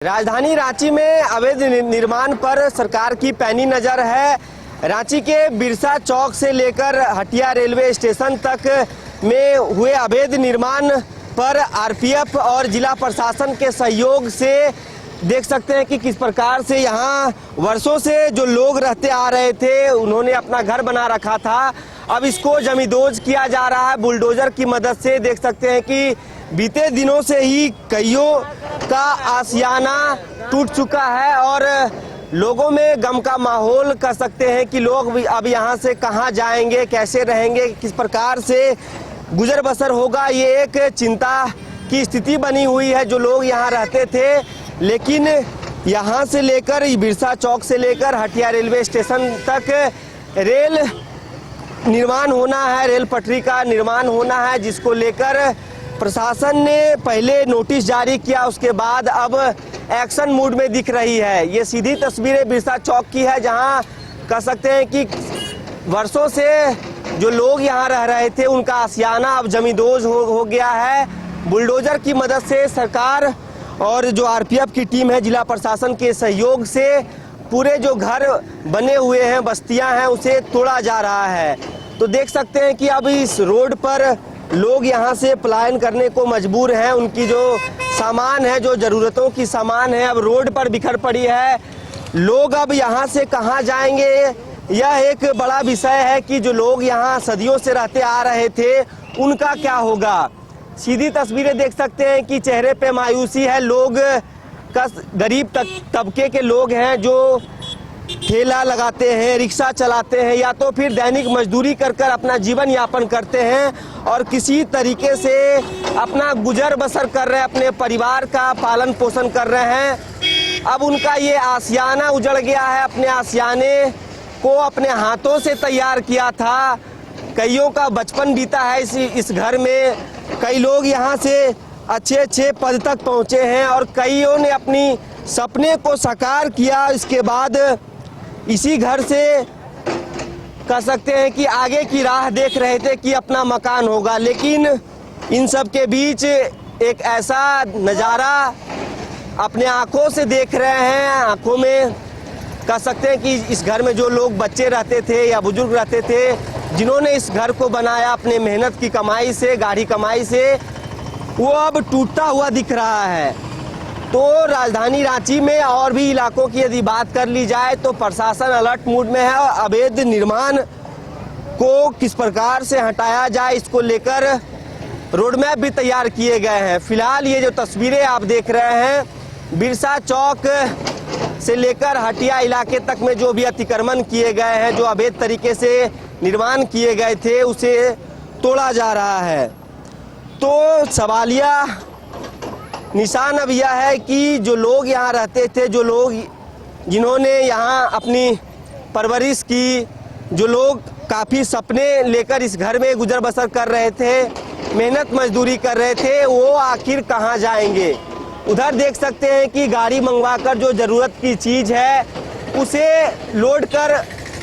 राजधानी रांची में अवैध निर्माण पर सरकार की पैनी नजर है। रांची के बिरसा चौक से लेकर हटिया रेलवे स्टेशन तक में हुए अवैध निर्माण पर आरपीएफ और जिला प्रशासन के सहयोग से देख सकते हैं कि किस प्रकार से यहाँ वर्षों से जो लोग रहते आ रहे थे, उन्होंने अपना घर बना रखा था। अब इसको जमींदोज किया जा रहा है बुलडोजर की मदद से। देख सकते हैं कि बीते दिनों से ही कईयों का आशियाना टूट चुका है और लोगों में गम का माहौल कह सकते हैं कि लोग अब यहाँ से कहाँ जाएंगे, कैसे रहेंगे, किस प्रकार से गुजर बसर होगा, ये एक चिंता की स्थिति बनी हुई है जो लोग यहाँ रहते थे। लेकिन यहाँ से लेकर बिरसा चौक से लेकर हटिया रेलवे स्टेशन तक रेल निर्माण होना है, रेल पटरी का निर्माण होना है, जिसको लेकर प्रशासन ने पहले नोटिस जारी किया, उसके बाद अब एक्शन मूड में दिख रही है। ये सीधी तस्वीरें बिरसा चौक की है, जहां कह सकते हैं कि वर्षों से जो लोग यहां रह रहे थे उनका आशियाना अब जमींदोज हो गया है। बुलडोजर की मदद से सरकार और जो आरपीएफ की टीम है, जिला प्रशासन के सहयोग से पूरे जो घर बने हुए हैं, बस्तियां हैं, उसे तोड़ा जा रहा है। तो देख सकते हैं कि अब इस रोड पर लोग यहाँ से पलायन करने को मजबूर हैं। उनकी जो सामान है, जो ज़रूरतों की सामान है, अब रोड पर बिखर पड़ी है। लोग अब यहाँ से कहाँ जाएंगे, यह एक बड़ा विषय है कि जो लोग यहाँ सदियों से रहते आ रहे थे उनका क्या होगा। सीधी तस्वीरें देख सकते हैं कि चेहरे पे मायूसी है। लोग का गरीब तबके के लोग हैं जो ठेला लगाते हैं, रिक्शा चलाते हैं या तो फिर दैनिक मजदूरी कर कर अपना जीवन यापन करते हैं और किसी तरीके से अपना गुजर बसर कर रहे हैं, अपने परिवार का पालन पोषण कर रहे हैं। अब उनका ये आशियाना उजड़ गया है। अपने आशियाने को अपने हाथों से तैयार किया था। कईयों का बचपन बीता है इस घर में। कई लोग यहाँ से अच्छे पद तक पहुँचे हैं और कईयों ने अपनी सपने को साकार किया। इसके बाद इसी घर से कह सकते हैं कि आगे की राह देख रहे थे कि अपना मकान होगा। लेकिन इन सब के बीच एक ऐसा नज़ारा अपने आंखों से देख रहे हैं। आंखों में कह सकते हैं कि इस घर में जो लोग बच्चे रहते थे या बुजुर्ग रहते थे, जिन्होंने इस घर को बनाया अपने मेहनत की कमाई से, गाढ़ी कमाई से, वो अब टूटता हुआ दिख रहा है। तो राजधानी रांची में और भी इलाकों की यदि बात कर ली जाए तो प्रशासन अलर्ट मूड में है और अवैध निर्माण को किस प्रकार से हटाया जाए, इसको लेकर रोडमैप भी तैयार किए गए हैं। फिलहाल ये जो तस्वीरें आप देख रहे हैं, बिरसा चौक से लेकर हटिया इलाके तक में जो भी अतिक्रमण किए गए हैं, जो अवैध तरीके से निर्माण किए गए थे, उसे तोड़ा जा रहा है। तो सवालिया निशान अब यह है कि जो लोग यहाँ रहते थे, जो लोग जिन्होंने यहाँ अपनी परवरिश की, जो लोग काफ़ी सपने लेकर इस घर में गुजर बसर कर रहे थे, मेहनत मजदूरी कर रहे थे, वो आखिर कहाँ जाएंगे। उधर देख सकते हैं कि गाड़ी मंगवाकर जो ज़रूरत की चीज़ है उसे लोड कर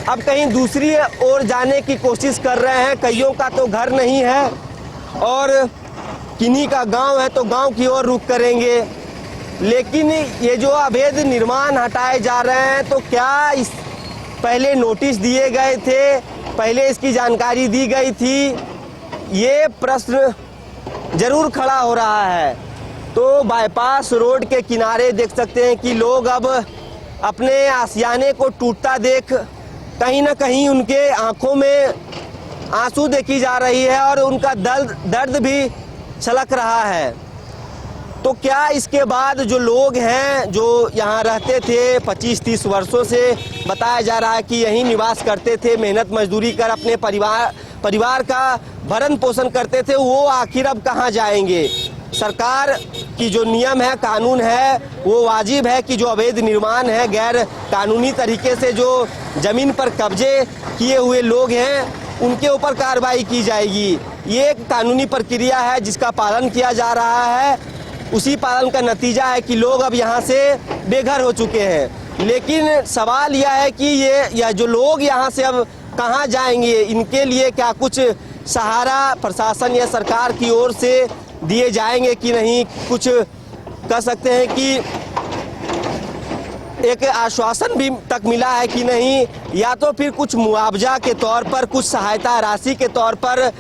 अब कहीं दूसरी ओर जाने की कोशिश कर रहे हैं। कईयों का तो घर नहीं है और किन्हीं का गांव है तो गांव की ओर रुख करेंगे। लेकिन ये जो अवैध निर्माण हटाए जा रहे हैं, तो क्या इस पहले नोटिस दिए गए थे, पहले इसकी जानकारी दी गई थी, ये प्रश्न जरूर खड़ा हो रहा है। तो बाईपास रोड के किनारे देख सकते हैं कि लोग अब अपने आशियाने को टूटता देख कहीं ना कहीं उनके आंखों में आंसू देखी जा रही है और उनका दर्द भी छलक रहा है। तो क्या इसके बाद जो लोग हैं जो यहाँ रहते थे 25-30 वर्षों से, बताया जा रहा है कि यहीं निवास करते थे, मेहनत मजदूरी कर अपने परिवार का भरण पोषण करते थे, वो आखिर अब कहाँ जाएंगे। सरकार की जो नियम है, कानून है, वो वाजिब है कि जो अवैध निर्माण है, गैर कानूनी तरीके से जो ज़मीन पर कब्जे किए हुए लोग हैं, उनके ऊपर कार्रवाई की जाएगी। ये एक कानूनी प्रक्रिया है जिसका पालन किया जा रहा है। उसी पालन का नतीजा है कि लोग अब यहाँ से बेघर हो चुके हैं। लेकिन सवाल यह है कि यह जो लोग यहाँ से अब कहाँ जाएंगे, इनके लिए क्या कुछ सहारा प्रशासन या सरकार की ओर से दिए जाएंगे कि नहीं। कुछ कह सकते हैं कि एक आश्वासन भी तक मिला है कि नहीं, या तो फिर कुछ मुआवजा के तौर पर, कुछ सहायता राशि के तौर पर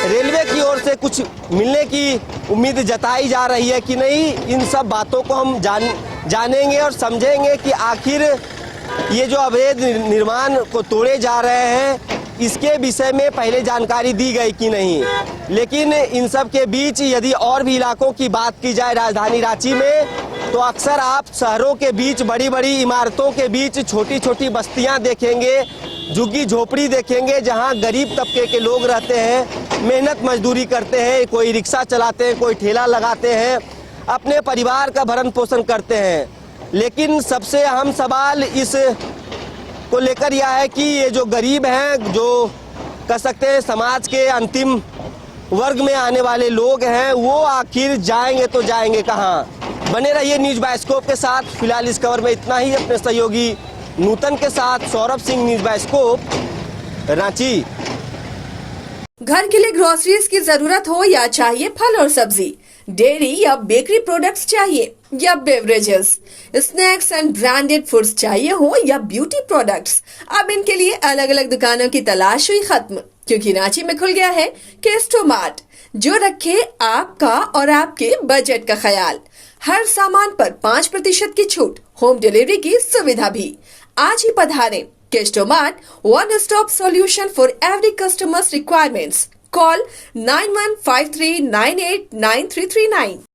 रेलवे की ओर से कुछ मिलने की उम्मीद जताई जा रही है कि नहीं, इन सब बातों को हम जानेंगे और समझेंगे कि आखिर ये जो अवैध निर्माण को तोड़े जा रहे हैं इसके विषय में पहले जानकारी दी गई कि नहीं। लेकिन इन सब के बीच यदि और भी इलाकों की बात की जाए राजधानी रांची में, तो अक्सर आप शहरों के बीच बड़ी बड़ी इमारतों के बीच छोटी छोटी बस्तियां देखेंगे, झुग्गी झोपड़ी देखेंगे, जहां गरीब तबके के लोग रहते हैं, मेहनत मजदूरी करते हैं, कोई रिक्शा चलाते हैं, कोई ठेला लगाते हैं, अपने परिवार का भरण पोषण करते हैं। लेकिन सबसे अहम सवाल इस को लेकर यह है कि ये जो गरीब हैं, जो कह सकते हैं समाज के अंतिम वर्ग में आने वाले लोग हैं, वो आखिर जाएंगे तो जाएंगे कहाँ। बने रहिए न्यूज़ बायोस्कोप के साथ। फिलहाल इस खबर में इतना ही। अपने सहयोगी नूतन के साथ सौरभ सिंह, न्यूज़ बायोस्कोप, रांची। घर के लिए ग्रोसरीज की जरूरत हो या चाहिए फल और सब्जी, डेयरी या बेकरी प्रोडक्ट्स चाहिए या beverages, snacks and branded foods चाहिए हो या ब्यूटी प्रोडक्ट्स, अब इनके लिए अलग अलग दुकानों की तलाश हुई खत्म, क्योंकि रांची में खुल गया है केस्टो मार्ट, जो रखे आपका और आपके बजट का ख्याल। हर सामान पर 5% की छूट, होम डिलीवरी की सुविधा भी। आज ही पधारें। Kesto mart, one stop solution for every customer's requirements. Call 9153989339.